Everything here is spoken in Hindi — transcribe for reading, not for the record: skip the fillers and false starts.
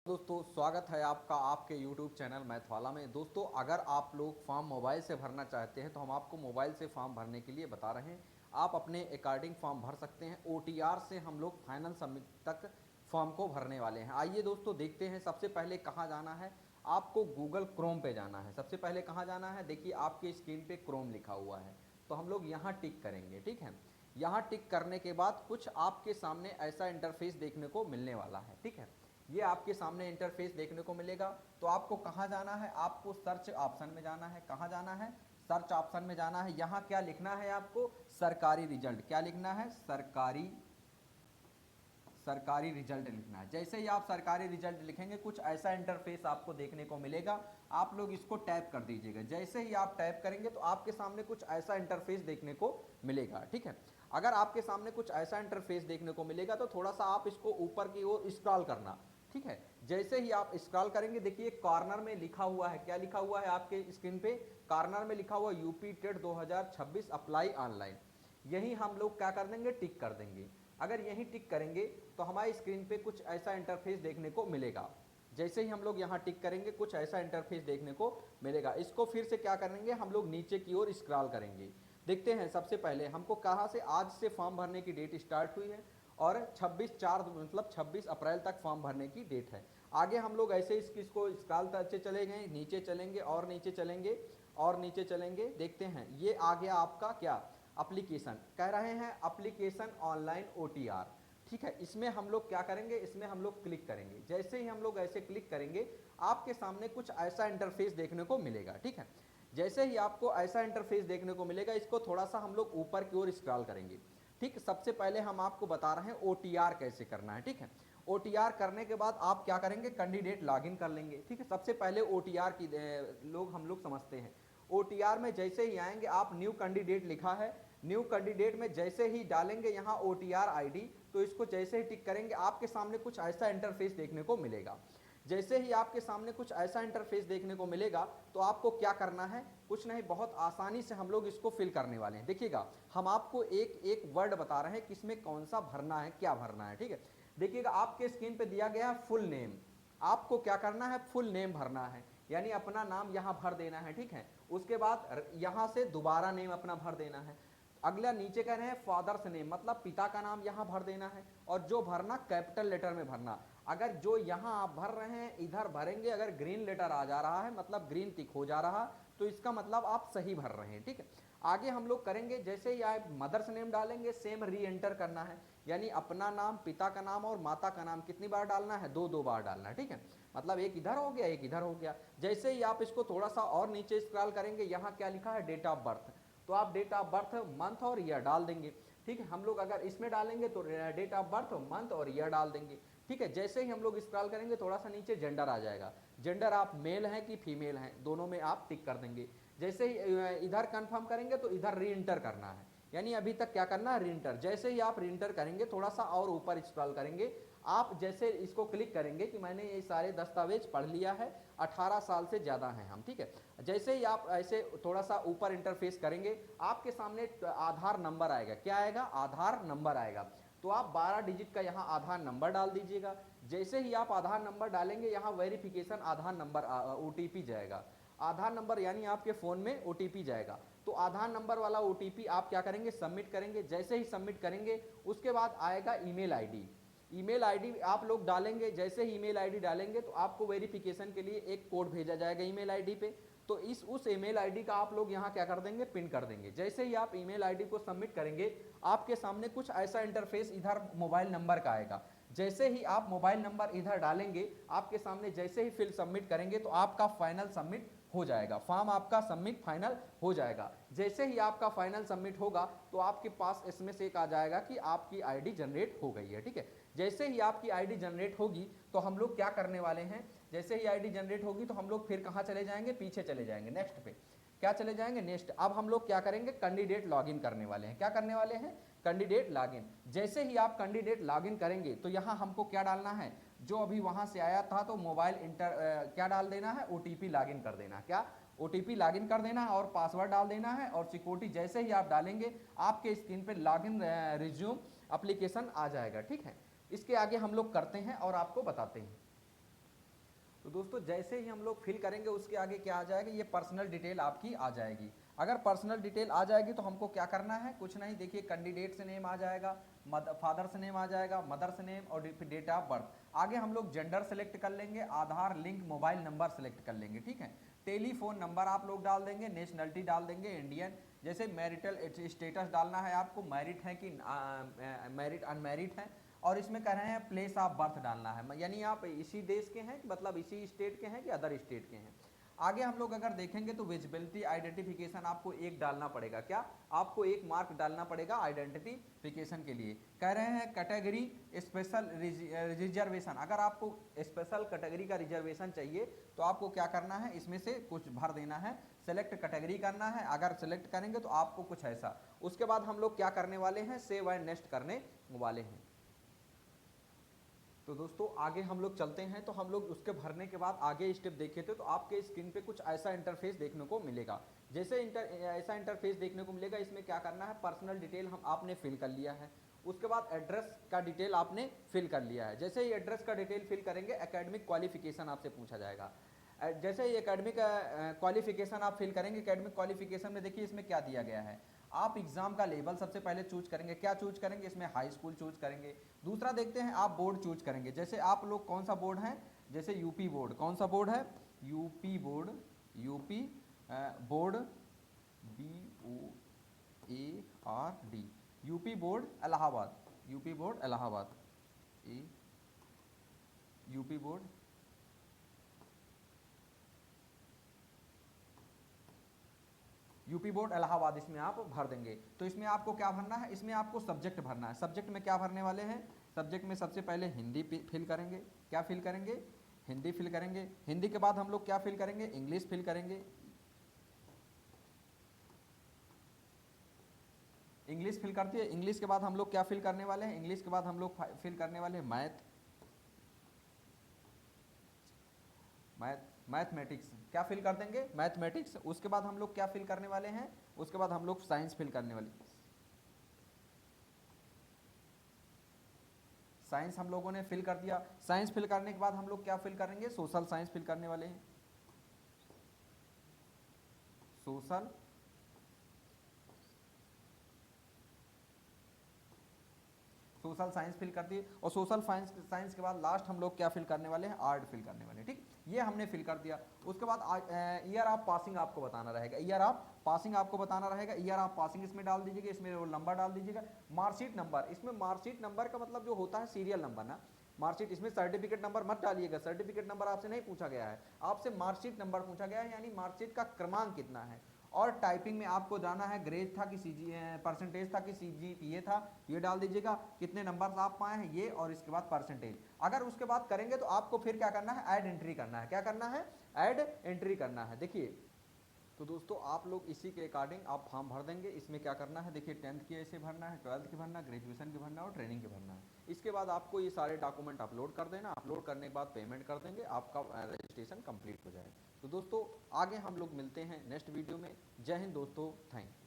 दोस्तों स्वागत है आपका आपके YouTube चैनल मैथवाला में। दोस्तों अगर आप लोग फॉर्म मोबाइल से भरना चाहते हैं तो हम आपको मोबाइल से फॉर्म भरने के लिए बता रहे हैं। आप अपने अकॉर्डिंग फॉर्म भर सकते हैं। OTR से हम लोग फाइनल सबमिट तक फॉर्म को भरने वाले हैं। आइए दोस्तों देखते हैं। सबसे पहले कहाँ जाना है, आपको गूगल क्रोम पे जाना है। सबसे पहले कहाँ जाना है, देखिए आपके स्क्रीन पे क्रोम लिखा हुआ है, तो हम लोग यहाँ टिक करेंगे। ठीक है, यहाँ टिक करने के बाद कुछ आपके सामने ऐसा इंटरफेस देखने को मिलने वाला है। ठीक है, ये आपके सामने इंटरफेस देखने को मिलेगा। तो आपको कहाँ जाना है, आपको सर्च ऑप्शन में जाना है। कहाँ जाना है, सर्च ऑप्शन में जाना है। यहाँ क्या लिखना है आपको, सरकारी रिजल्ट। क्या लिखना है, सरकारी रिजल्ट लिखना है। जैसे ही आप सरकारी रिजल्ट लिखेंगे कुछ ऐसा इंटरफेस आपको देखने को मिलेगा। आप लोग इसको टैप कर दीजिएगा। जैसे ही आप टैप करेंगे तो आपके सामने कुछ ऐसा इंटरफेस देखने को मिलेगा। ठीक है, अगर आपके सामने कुछ ऐसा इंटरफेस देखने को मिलेगा तो थोड़ा सा आप इसको ऊपर की ओर स्क्रॉल करना। ठीक है, जैसे ही आप स्क्रॉल करेंगे देखिए कॉर्नर में लिखा हुआ है। क्या लिखा हुआ है आपके स्क्रीन पे, कॉर्नर में लिखा हुआ यूपी टेट 2026 अप्लाई ऑनलाइन। यही हम लोग क्या कर देंगे, टिक कर देंगे। अगर यही टिक करेंगे तो हमारी स्क्रीन पे कुछ ऐसा इंटरफेस देखने को मिलेगा। जैसे ही हम लोग यहाँ टिक करेंगे कुछ ऐसा इंटरफेस देखने को मिलेगा। इसको फिर से क्या करेंगे, हम लोग नीचे की ओर स्क्रॉल करेंगे। देखते हैं सबसे पहले हमको कहाँ से, आज से फॉर्म भरने की डेट स्टार्ट हुई है और 26/4 मतलब 26 अप्रैल तक फॉर्म भरने की डेट है। आगे हम लोग ऐसे इसको स्क्रॉल करते चले गए, नीचे चलेंगे और नीचे चलेंगे और नीचे चलेंगे। देखते हैं ये आ गया आपका क्या, एप्लीकेशन। कह रहे हैं एप्लीकेशन ऑनलाइन OTR। ठीक है, इसमें हम लोग क्या करेंगे, इसमें हम लोग क्लिक करेंगे। जैसे ही हम लोग ऐसे क्लिक करेंगे आपके सामने कुछ ऐसा इंटरफेस देखने को मिलेगा। ठीक है, जैसे ही आपको ऐसा इंटरफेस देखने को मिलेगा इसको थोड़ा सा हम लोग ऊपर की ओर स्क्रॉल करेंगे। ठीक, सबसे पहले हम आपको बता रहे हैं OTR कैसे करना है। ठीक है, OTR करने के बाद आप क्या करेंगे, कैंडिडेट लॉगिन कर लेंगे। ठीक है, सबसे पहले OTR की लोग हम लोग समझते हैं। OTR में जैसे ही आएंगे आप न्यू कैंडिडेट लिखा है, न्यू कैंडिडेट में जैसे ही डालेंगे यहाँ OTR ID, तो इसको जैसे ही टिक करेंगे आपके सामने कुछ ऐसा इंटरफेस देखने को मिलेगा। जैसे ही आपके सामने कुछ ऐसा इंटरफेस देखने को मिलेगा तो आपको क्या करना है, कुछ नहीं, बहुत आसानी से हम लोग इसको फिल करने वाले हैं। देखिएगा हम आपको एक एक वर्ड बता रहे हैं किसमें कौन सा भरना है, क्या भरना है। ठीक है, देखिएगा आपके स्क्रीन पे दिया गया है फुल नेम। आपको क्या करना है, फुल नेम भरना है, यानी अपना नाम यहाँ भर देना है। ठीक है, उसके बाद यहाँ से दोबारा नेम अपना भर देना है। अगला नीचे कह रहे हैं फादर्स नेम, मतलब पिता का नाम यहाँ भर देना है और जो भरना कैपिटल लेटर में भरना। अगर जो यहाँ आप भर रहे हैं इधर भरेंगे, अगर ग्रीन लेटर आ जा रहा है मतलब ग्रीन टिक हो जा रहा तो इसका मतलब आप सही भर रहे हैं। ठीक है, आगे हम लोग करेंगे जैसे ही आप मदर्स नेम डालेंगे सेम री एंटर करना है, यानी अपना नाम, पिता का नाम और माता का नाम कितनी बार डालना है, दो दो बार डालना है। ठीक है, मतलब एक इधर हो गया एक इधर हो गया। जैसे ही आप इसको थोड़ा सा और नीचे स्क्रॉल करेंगे यहाँ क्या लिखा है, डेट ऑफ बर्थ, तो आप डेट ऑफ बर्थ, मंथ और ईयर डाल देंगे। ठीक है, हम लोग अगर इसमें डालेंगे तो डेट ऑफ बर्थ, मंथ और ईयर डाल देंगे। ठीक है, जैसे ही हम लोग स्क्रॉल करेंगे थोड़ा सा नीचे जेंडर आ जाएगा, जेंडर आप मेल हैं कि फीमेल हैं दोनों में आप टिक कर देंगे। जैसे ही इधर कंफर्म करेंगे तो इधर री इंटर करना है, यानी अभी तक क्या करना है, री इंटर। जैसे ही आप री इंटर करेंगे थोड़ा सा और ऊपर स्क्रॉल करेंगे, आप जैसे इसको क्लिक करेंगे कि मैंने ये सारे दस्तावेज पढ़ लिया है, 18 साल से ज़्यादा हैं हम। ठीक है, जैसे ही आप ऐसे थोड़ा सा ऊपर इंटरफेस करेंगे आपके सामने आधार नंबर आएगा। क्या आएगा, आधार नंबर आएगा। तो आप 12 डिजिट का यहाँ आधार नंबर डाल दीजिएगा। जैसे ही आप आधार नंबर डालेंगे यहाँ वेरिफिकेशन आधार नंबर OTP जाएगा। आधार नंबर यानी आपके फ़ोन में OTP जाएगा, तो आधार नंबर वाला OTP आप क्या करेंगे, सबमिट करेंगे। जैसे ही सबमिट करेंगे उसके बाद आएगा ईमेल आईडी। ईमेल आईडी आप लोग डालेंगे। जैसे ही ईमेल आईडी डालेंगे तो आपको वेरिफिकेशन के लिए एक कोड भेजा जाएगा ईमेल आईडी पे, तो उस ईमेल आईडी का आप लोग यहाँ क्या कर देंगे, पिन कर देंगे। जैसे ही आप ईमेल आईडी को सबमिट करेंगे आपके सामने कुछ ऐसा इंटरफेस इधर मोबाइल नंबर का आएगा। जैसे ही आप मोबाइल नंबर इधर डालेंगे आपके सामने, जैसे ही फिल सबमिट करेंगे तो आपका फाइनल सबमिट हो जाएगा, फॉर्म आपका सबमिट फाइनल हो जाएगा। जैसे ही आपका फाइनल सबमिट होगा तो आपके पास SMS एक आ जाएगा कि आपकी आईडी जनरेट हो गई है। ठीक है, जैसे ही आपकी आईडी जनरेट होगी तो हम लोग क्या करने वाले हैं, जैसे ही आईडी जनरेट होगी तो हम लोग फिर कहाँ चले जाएंगे, पीछे चले जाएंगे, नेक्स्ट पे क्या चले जाएंगे, नेक्स्ट। अब हम लोग क्या करेंगे, कैंडिडेट लॉगिन करने वाले हैं। क्या करने वाले हैं, कैंडिडेट लॉगिन। जैसे ही आप कैंडिडेट लॉगिन करेंगे तो यहाँ हमको क्या डालना है, जो अभी वहाँ से आया था तो मोबाइल क्या डाल देना है, OTP लॉगिन कर देना। क्या, OTP लॉगिन कर देना है और पासवर्ड डाल देना है और सिक्योरिटी जैसे ही आप डालेंगे आपके स्क्रीन पे लॉगिन रिज्यूम एप्लीकेशन आ जाएगा। ठीक है, इसके आगे हम लोग करते हैं और आपको बताते हैं। तो दोस्तों जैसे ही हम लोग फिल करेंगे उसके आगे क्या आ जाएगा, ये पर्सनल डिटेल आपकी आ जाएगी। अगर पर्सनल डिटेल आ जाएगी तो हमको क्या करना है, कुछ नहीं, देखिए कैंडिडेट से नेम आ जाएगा, फादर से नेम आ जाएगा, मदर से नेम और डेट ऑफ बर्थ। आगे हम लोग जेंडर सेलेक्ट कर लेंगे, आधार लिंक मोबाइल नंबर सेलेक्ट कर लेंगे, ठीक है। टेलीफोन नंबर आप लोग डाल देंगे, नेशनलिटी डाल देंगे इंडियन। जैसे मैरिटल स्टेटस डालना है आपको, मैरिड है कि मैरिड अनमैरिड है, और इसमें कह रहे हैं प्लेस ऑफ बर्थ डालना है, यानी आप इसी देश के हैं, मतलब इसी स्टेट के हैं कि अदर स्टेट के हैं। आगे हम लोग अगर देखेंगे तो विजिबिलिटी आइडेंटिफिकेशन आपको एक डालना पड़ेगा, क्या आपको एक मार्क डालना पड़ेगा आइडेंटिफिकेशन के लिए। कह रहे हैं कैटेगरी स्पेशल रिजर्वेशन, अगर आपको स्पेशल कैटेगरी का रिजर्वेशन चाहिए तो आपको क्या करना है, इसमें से कुछ भर देना है, सेलेक्ट कैटेगरी करना है। अगर सेलेक्ट करेंगे तो आपको कुछ ऐसा, उसके बाद हम लोग क्या करने वाले हैं, सेव एंड नेक्स्ट करने वाले हैं। तो दोस्तों आगे हम लोग चलते हैं, तो हम लोग उसके भरने के बाद आगे स्टेप देखे थे, तो आपके स्क्रीन पे कुछ ऐसा इंटरफेस देखने को मिलेगा। जैसे ऐसा इंटरफेस देखने को मिलेगा, इसमें क्या करना है, पर्सनल डिटेल हम आपने फिल कर लिया है, उसके बाद एड्रेस का डिटेल आपने फिल कर लिया है। जैसे ही एड्रेस का डिटेल फिल करेंगे, एकेडमिक क्वालिफिकेशन आपसे पूछा जाएगा। जैसे ही एकेडमिक क्वालिफिकेशन आप फिल करेंगे, एकेडमिक क्वालिफिकेशन में देखिए इसमें क्या दिया गया है, आप एग्जाम का लेवल सबसे पहले चूज करेंगे, क्या चूज करेंगे, इसमें हाई स्कूल चूज करेंगे। दूसरा देखते हैं आप बोर्ड चूज करेंगे, जैसे आप लोग कौन सा बोर्ड है, जैसे यूपी बोर्ड, कौन सा बोर्ड है, UP board, UP board BOARD, UP board Allahabad, UP board Allahabad, UP board UP board Allahabad, इसमें आप भर देंगे। तो इसमें आपको क्या भरना है, इसमें आपको सब्जेक्ट भरना है। सब्जेक्ट में क्या भरने वाले हैं, सब्जेक्ट में सबसे पहले हिंदी फिल करेंगे, क्या फिल करेंगे, हिंदी फिल करेंगे। हिंदी के बाद हम लोग क्या फिल करेंगे, इंग्लिश फिल करेंगे, इंग्लिश फिल करती है। इंग्लिश के बाद हम लोग क्या फिल करने वाले हैं, इंग्लिश के बाद हम लोग फिल करने वाले हैं मैथमेटिक्स, क्या फिल कर देंगे, मैथमेटिक्स। उसके बाद हम लोग क्या फिल करने वाले हैं, उसके बाद हम लोग साइंस फिल करने वाले, साइंस हम लोगों ने फिल कर दिया। साइंस फिल करने के बाद हम लोग क्या फिल करेंगे, सोशल साइंस फिल करने वाले हैं, सोशल सोशल साइंस फिल कर दी। और सोशल साइंस के बाद लास्ट हम लोग क्या फिल करने वाले हैं, आर्ट फिल करने वाले हैं, ठीक। ये हमने फिल कर दिया। उसके बाद ईयर ऑफ पासिंग आपको बताना रहेगा, ईयर ऑफ पासिंग आपको बताना रहेगा, ईयर ऑफ पासिंग इसमें डाल दीजिएगा, इसमें रोल नंबर डाल दीजिएगा। मार्कशीट नंबर, इसमें मार्कशीट नंबर का मतलब जो होता है सीरियल नंबर ना, मार्कशीट, इसमें सर्टिफिकेट नंबर मत डालिएगा, सर्टिफिकेट नंबर आपसे नहीं पूछा गया है, आपसे मार्कशीट नंबर पूछा गया है, यानी मार्कशीट का क्रमांक कितना है। और टाइपिंग में आपको जाना है, ग्रेड था कि परसेंटेज था कि CGPA था, ये डाल दीजिएगा, कितने नंबर आप पाए हैं ये, और इसके बाद परसेंटेज। अगर उसके बाद करेंगे तो आपको फिर क्या करना है, ऐड एंट्री करना है, क्या करना है, ऐड एंट्री करना है। देखिए तो दोस्तों आप लोग इसी के अकॉर्डिंग आप फॉर्म भर देंगे। इसमें क्या करना है, देखिए 10th की ऐसे भरना है, 12th की भरना है, ग्रेजुएशन की भरना है और ट्रेनिंग की भरना है। इसके बाद आपको ये सारे डॉक्यूमेंट अपलोड कर देना, अपलोड करने के बाद पेमेंट कर देंगे, आपका रजिस्ट्रेशन कंप्लीट हो जाएगा। तो दोस्तों आगे हम लोग मिलते हैं नेक्स्ट वीडियो में। जय हिंद दोस्तों, थैंक यू।